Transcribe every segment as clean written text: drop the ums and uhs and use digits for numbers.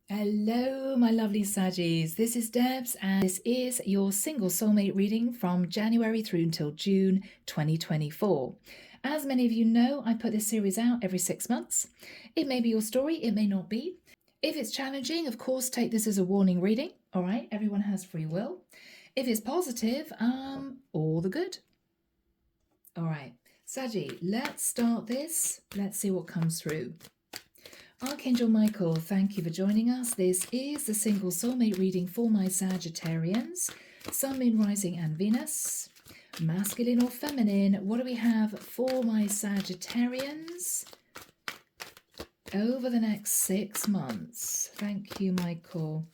Hello, my lovely Saggies. This is Debs, and this is your single soulmate reading from January through until June 2024. As many of you know, I put this series out every 6 months. It may be your story, it may not be. If it's challenging, of course, take this as a warning reading. All right, everyone has free will. If it's positive, all the good. All right, Saggy, let's start this. Let's see what comes through. Archangel Michael, thank you for joining us. This is the single soulmate reading for my Sagittarians, Sun, Moon, Rising and Venus, masculine or feminine. What do we have for my Sagittarians over the next 6 months? Thank you, Michael.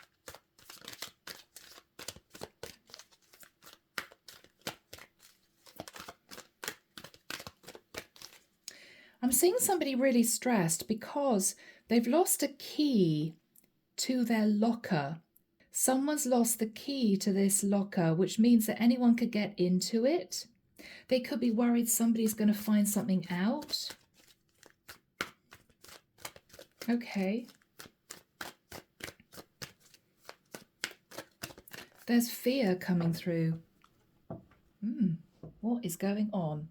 I'm seeing somebody really stressed because they've lost a key to their locker. Someone's lost the key to this locker, which means that anyone could get into it. They could be worried somebody's going to find something out. Okay. There's fear coming through. What is going on?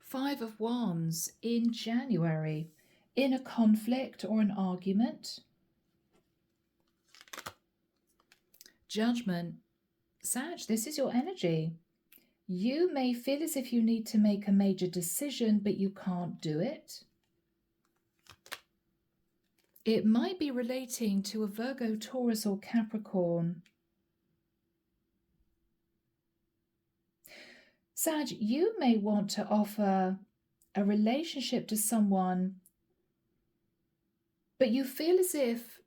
Five of Wands in January, in a conflict or an argument. Judgment. Sag, this is your energy. You may feel as if you need to make a major decision, but you can't do it. It might be relating to a Virgo, Taurus, or Capricorn. Sag, you may want to offer a relationship to someone, but you feel as if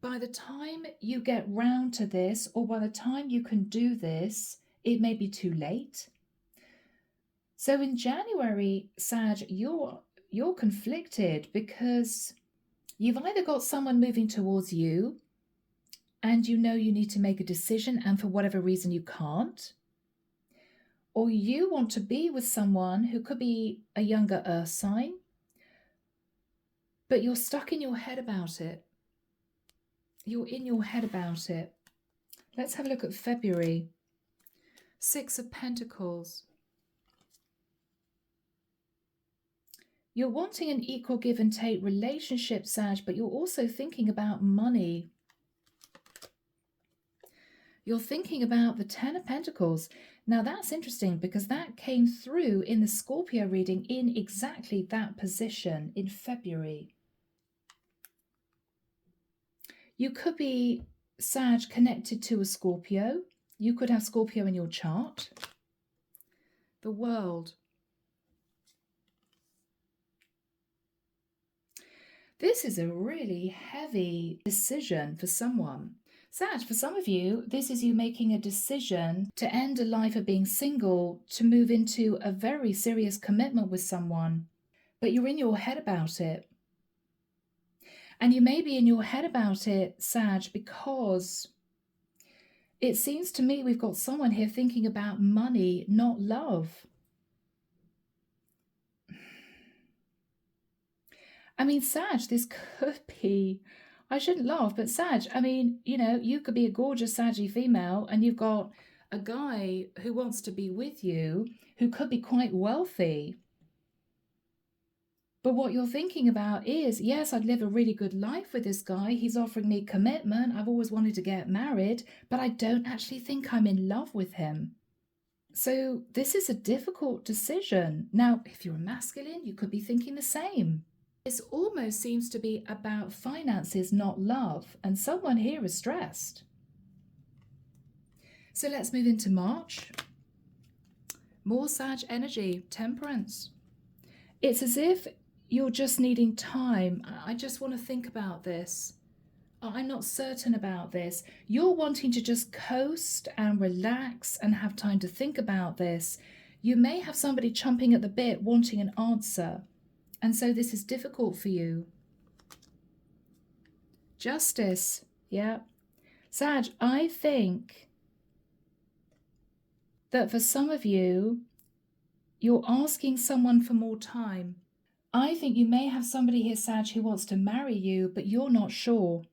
by the time you get round to this, or by the time you can do this, it may be too late. So in January, Sag, you're conflicted because you've either got someone moving towards you and you know you need to make a decision and for whatever reason you can't, or you want to be with someone who could be a younger earth sign, but you're stuck in your head about it. You're in your head about it. Let's have a look at February. Six of Pentacles. You're wanting an equal give and take relationship, Sag, but you're also thinking about money. You're thinking about the Ten of Pentacles. Now that's interesting because that came through in the Scorpio reading in exactly that position in February. You could be, Sag, connected to a Scorpio. You could have Scorpio in your chart. The World. This is a really heavy decision for someone. Sag, for some of you, this is you making a decision to end a life of being single, to move into a very serious commitment with someone, but you're in your head about it. And you may be in your head about it, Sag, because it seems to me we've got someone here thinking about money, not love. I mean, Sag, this could be, I shouldn't laugh, but Sag, I mean, you know, you could be a gorgeous Saggy female and you've got a guy who wants to be with you who could be quite wealthy. But what you're thinking about is, yes, I'd live a really good life with this guy. He's offering me commitment. I've always wanted to get married, but I don't actually think I'm in love with him. So this is a difficult decision. Now, if you're a masculine, you could be thinking the same. This almost seems to be about finances, not love, and someone here is stressed. So let's move into March. More Sag energy, Temperance. It's as if you're just needing time. I just want to think about this. I'm not certain about this. You're wanting to just coast and relax and have time to think about this. You may have somebody chomping at the bit wanting an answer. And so this is difficult for you. Justice. Yeah. Sag, I think that for some of you, you're asking someone for more time. I think you may have somebody here, Sag, who wants to marry you, but you're not sure.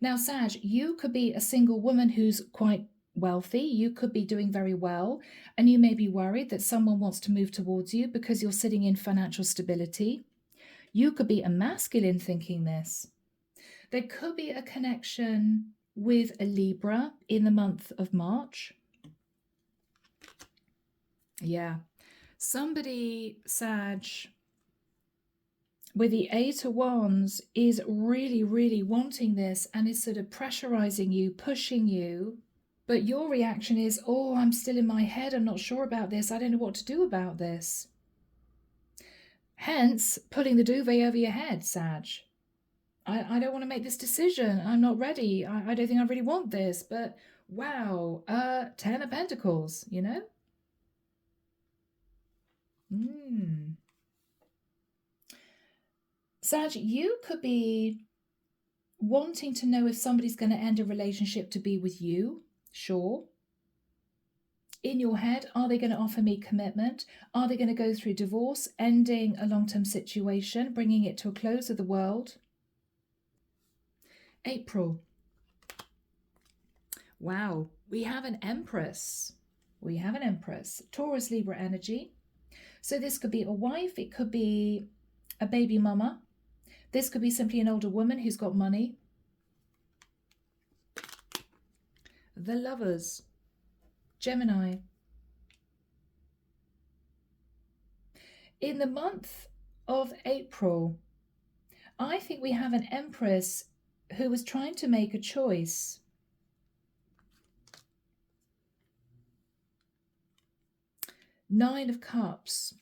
Now, Sag, you could be a single woman who's quite wealthy. You could be doing very well, and you may be worried that someone wants to move towards you because you're sitting in financial stability. You could be a masculine thinking this. There could be a connection with a Libra in the month of March. Yeah. Somebody, Sag, with the Eight of Wands is really, really wanting this and is sort of pressurizing you, pushing you. But your reaction is, oh, I'm still in my head. I'm not sure about this. I don't know what to do about this. Hence, putting the duvet over your head, Sag. I don't want to make this decision. I'm not ready. I don't think I really want this. But wow, 10 of Pentacles, you know? Sag, you could be wanting to know if somebody's going to end a relationship to be with you. Sure. In your head, are they going to offer me commitment? Are they going to go through divorce, ending a long-term situation, bringing it to a close of the world? April. Wow, we have an Empress. We have an Empress. Taurus, Libra energy. So this could be a wife. It could be a baby mama. This could be simply an older woman who's got money. The Lovers. Gemini. In the month of April, I think we have an Empress who was trying to make a choice. Nine of Cups.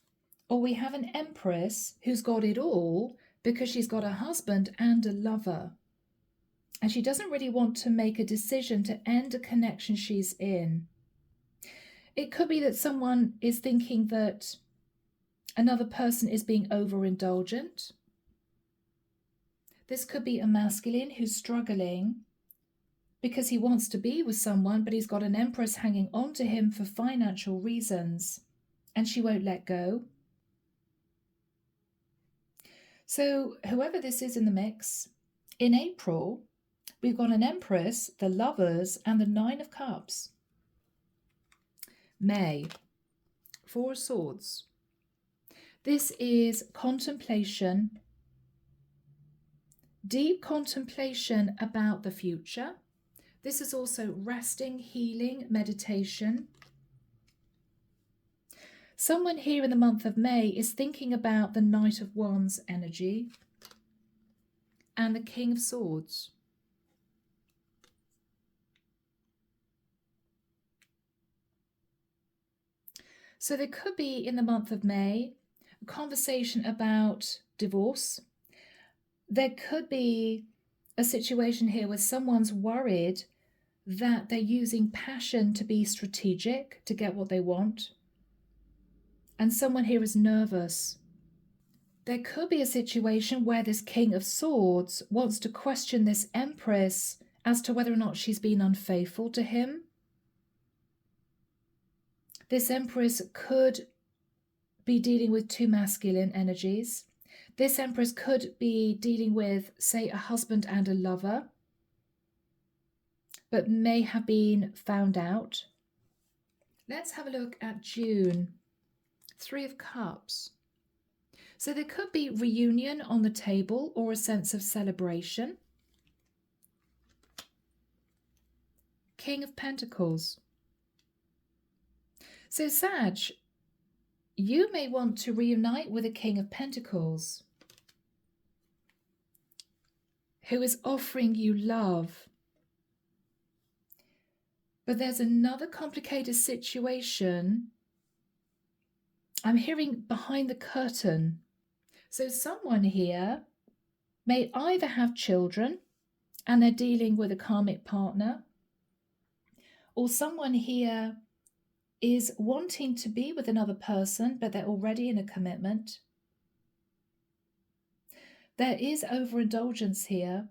Or we have an Empress who's got it all because she's got a husband and a lover. And she doesn't really want to make a decision to end a connection she's in. It could be that someone is thinking that another person is being overindulgent. This could be a masculine who's struggling because he wants to be with someone, but he's got an Empress hanging on to him for financial reasons, and she won't let go. So whoever this is in the mix, in April, we've got an Empress, the Lovers, and the Nine of Cups. May, Four of Swords. This is contemplation, deep contemplation about the future. This is also resting, healing, meditation. Someone here in the month of May is thinking about the Knight of Wands energy and the King of Swords. So there could be in the month of May a conversation about divorce. There could be a situation here where someone's worried that they're using passion to be strategic to get what they want. And someone here is nervous. There could be a situation where this King of Swords wants to question this Empress as to whether or not she's been unfaithful to him. This Empress could be dealing with two masculine energies. This Empress could be dealing with, say, a husband and a lover, but may have been found out. Let's have a look at June. Three of Cups. So there could be reunion on the table or a sense of celebration. King of Pentacles. So Sag, you may want to reunite with a King of Pentacles who is offering you love. But there's another complicated situation. I'm hearing behind the curtain. So someone here may either have children and they're dealing with a karmic partner, or someone here is wanting to be with another person, but they're already in a commitment. There is overindulgence here.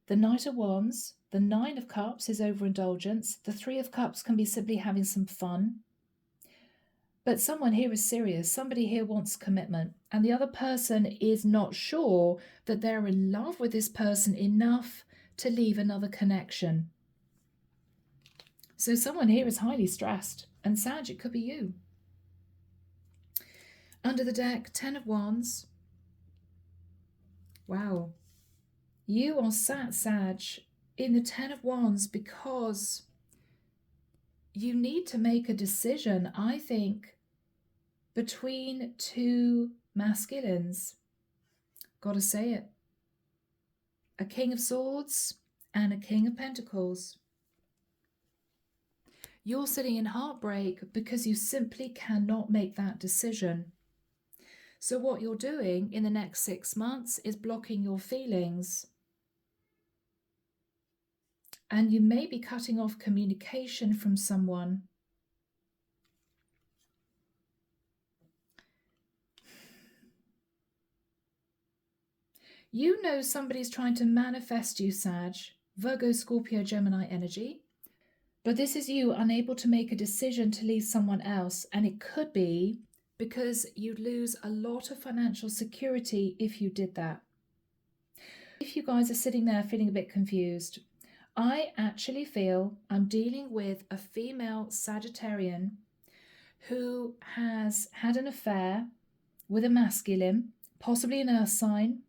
The Knight of Wands, The Nine of Cups is overindulgence. The Three of Cups can be simply having some fun. But someone here is serious. Somebody here wants commitment. And the other person is not sure that they're in love with this person enough to leave another connection. So someone here is highly stressed. And Sag, it could be you. Under the deck, 10 of Wands. Wow. You are sat, Sag, in the 10 of Wands because you need to make a decision, I think, between two masculines. Gotta say it. A King of Swords and a King of Pentacles. You're sitting in heartbreak because you simply cannot make that decision. So what you're doing in the next 6 months is blocking your feelings. And you may be cutting off communication from someone. You know somebody's trying to manifest you, Sag, Virgo, Scorpio, Gemini energy. But this is you unable to make a decision to leave someone else. And it could be because you'd lose a lot of financial security if you did that. If you guys are sitting there feeling a bit confused, I actually feel I'm dealing with a female Sagittarian who has had an affair with a masculine, possibly an earth sign,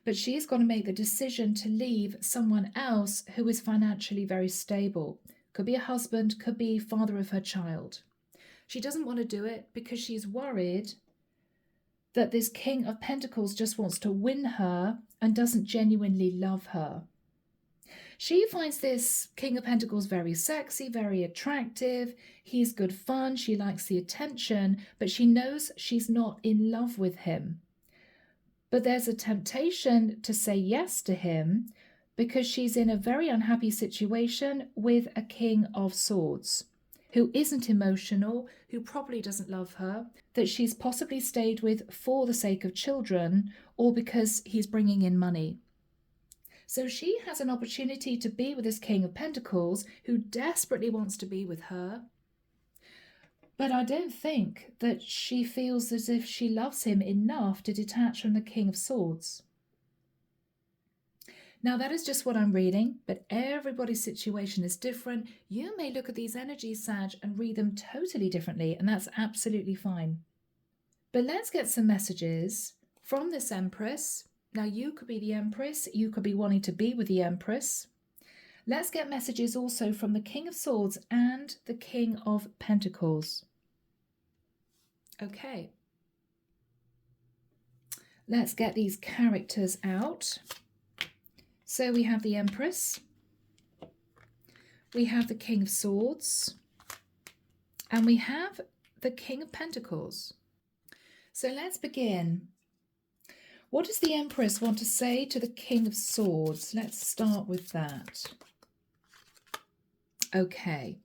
but she's got to make the decision to leave someone else who is financially very stable. Could be a husband, could be father of her child. She doesn't want to do it because she's worried that this King of Pentacles just wants to win her and doesn't genuinely love her. She finds this King of Pentacles very sexy, very attractive. He's good fun. She likes the attention, but she knows she's not in love with him. But there's a temptation to say yes to him because she's in a very unhappy situation with a King of Swords who isn't emotional, who probably doesn't love her, that she's possibly stayed with for the sake of children or because he's bringing in money. So she has an opportunity to be with this King of Pentacles who desperately wants to be with her. But I don't think that she feels as if she loves him enough to detach from the King of Swords. Now, that is just what I'm reading, but everybody's situation is different. You may look at these energies, Sag, and read them totally differently, and that's absolutely fine. But let's get some messages from this Empress. Now, you could be the Empress. You could be wanting to be with the Empress. Let's get messages also from the King of Swords and the King of Pentacles. Okay. Let's get these characters out. So we have the Empress, we have the King of Swords, and we have the King of Pentacles. So let's begin. What does the Empress want to say to the King of Swords? Let's start with that. Okay.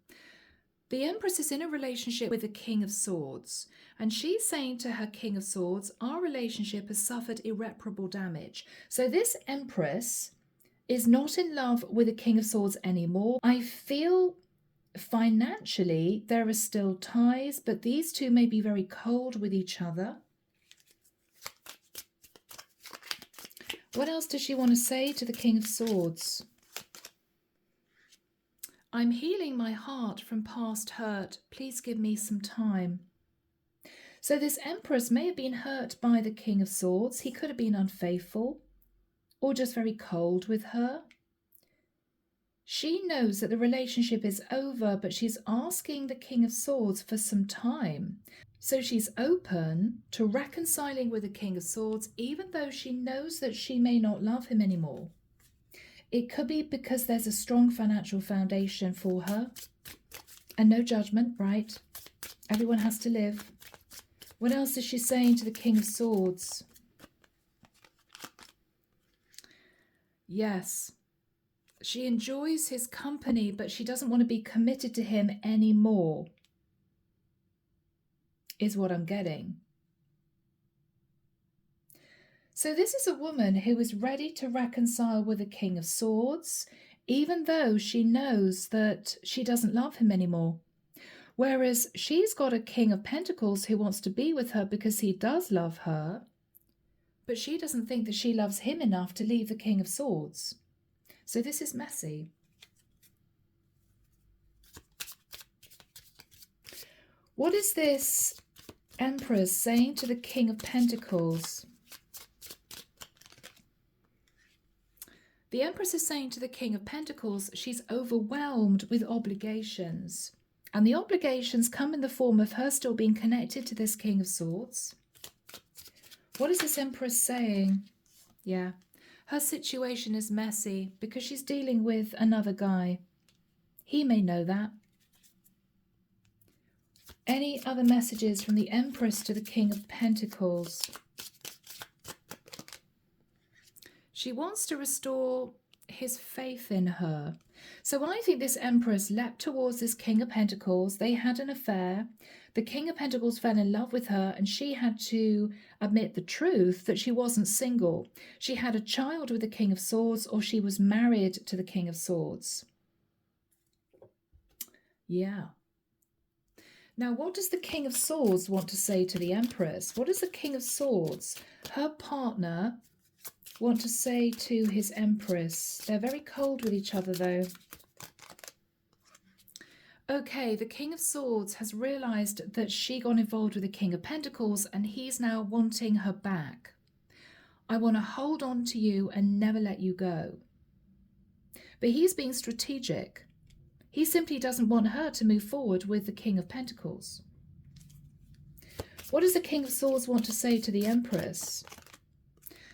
The Empress is in a relationship with the King of Swords, and she's saying to her King of Swords, our relationship has suffered irreparable damage. So this Empress is not in love with the King of Swords anymore. I feel financially there are still ties, but these two may be very cold with each other. What else does she want to say to the King of Swords? I'm healing my heart from past hurt. Please give me some time. So this Empress may have been hurt by the King of Swords. He could have been unfaithful or just very cold with her. She knows that the relationship is over, but she's asking the King of Swords for some time. So she's open to reconciling with the King of Swords, even though she knows that she may not love him anymore. It could be because there's a strong financial foundation for her. And no judgment, right? Everyone has to live. What else is she saying to the King of Swords? Yes, she enjoys his company, but she doesn't want to be committed to him anymore, is what I'm getting. So this is a woman who is ready to reconcile with the King of Swords, even though she knows that she doesn't love him anymore. Whereas she's got a King of Pentacles who wants to be with her because he does love her, but she doesn't think that she loves him enough to leave the King of Swords. So this is messy. What is this Empress saying to the King of Pentacles? The Empress is saying to the King of Pentacles she's overwhelmed with obligations. And the obligations come in the form of her still being connected to this King of Swords. What is this Empress saying? Yeah, her situation is messy because she's dealing with another guy. He may know that. Any other messages from the Empress to the King of Pentacles? She wants to restore his faith in her. So I think this Empress leapt towards this King of Pentacles. They had an affair. The King of Pentacles fell in love with her and she had to admit the truth that she wasn't single. She had a child with the King of Swords or she was married to the King of Swords. Yeah. Now, what does the King of Swords want to say to the Empress? What does the King of Swords, her partner, want to say to his Empress? They're very cold with each other, though. Okay, the King of Swords has realised that she got involved with the King of Pentacles and he's now wanting her back. I want to hold on to you and never let you go. But he's being strategic. He simply doesn't want her to move forward with the King of Pentacles. What does the King of Swords want to say to the Empress?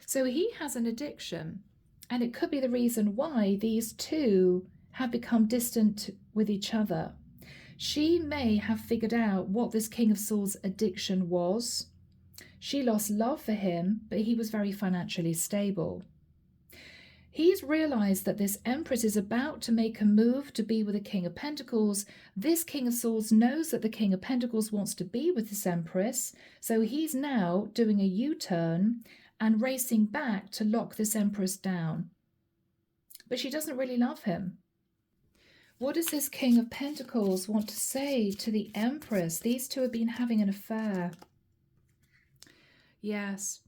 So he has an addiction, and it could be the reason why these two have become distant with each other. She may have figured out what this King of Swords addiction was. She lost love for him, but he was very financially stable. He's realised that this Empress is about to make a move to be with the King of Pentacles. This King of Swords knows that the King of Pentacles wants to be with this Empress, so he's now doing a U-turn and racing back to lock this Empress down. But she doesn't really love him. What does this King of Pentacles want to say to the Empress? These two have been having an affair. Yes.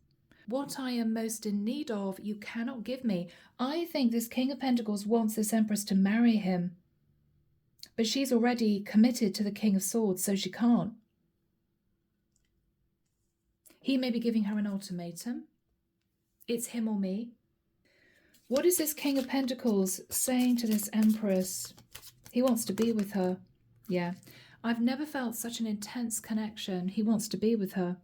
What I am most in need of, you cannot give me. I think this King of Pentacles wants this Empress to marry him. But she's already committed to the King of Swords, so she can't. He may be giving her an ultimatum. It's him or me. What is this King of Pentacles saying to this Empress? He wants to be with her. Yeah. I've never felt such an intense connection. He wants to be with her.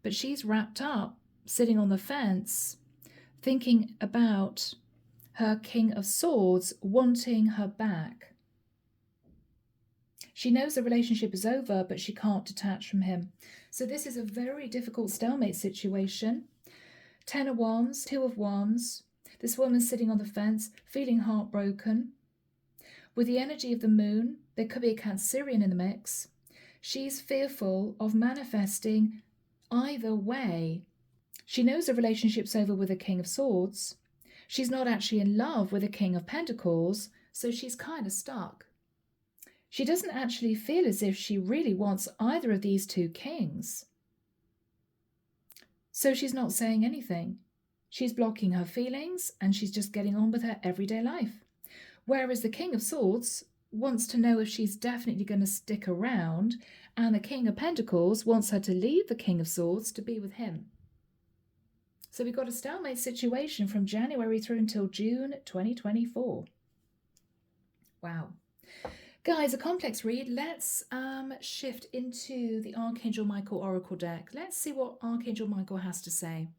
But she's wrapped up, sitting on the fence, thinking about her King of Swords wanting her back. She knows the relationship is over, but she can't detach from him. So this is a very difficult stalemate situation. 10 of Wands, 2 of Wands. This woman's sitting on the fence, feeling heartbroken. With the energy of the moon, there could be a Cancerian in the mix. She's fearful of manifesting either way. She knows the relationship's over with the King of Swords. She's not actually in love with the King of Pentacles, so she's kind of stuck. She doesn't actually feel as if she really wants either of these two kings. So she's not saying anything. She's blocking her feelings and she's just getting on with her everyday life. Whereas the King of Swords wants to know if she's definitely going to stick around, and the King of Pentacles wants her to leave the King of Swords to be with him. So we've got a stalemate situation from January through until June 2024. Wow. Guys, a complex read. Let's shift into the Archangel Michael Oracle deck. Let's see what Archangel Michael has to say.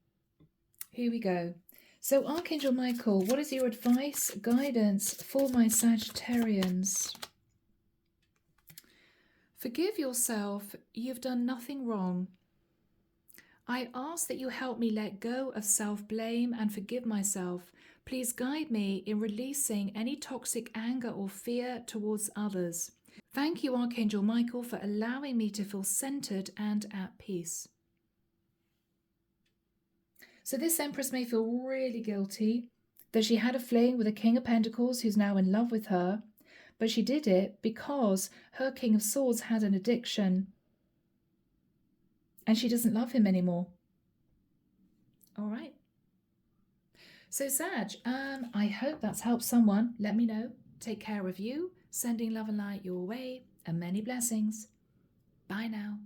Here we go. So Archangel Michael, what is your advice, guidance for my Sagittarians? Forgive yourself. You've done nothing wrong. I ask that you help me let go of self-blame and forgive myself. Please guide me in releasing any toxic anger or fear towards others. Thank you, Archangel Michael, for allowing me to feel centered and at peace. So this Empress may feel really guilty that she had a fling with a King of Pentacles who's now in love with her, but she did it because her King of Swords had an addiction and she doesn't love him anymore. All right. So Sag, I hope that's helped someone. Let me know. Take care of you. Sending love and light your way, and many blessings. Bye now.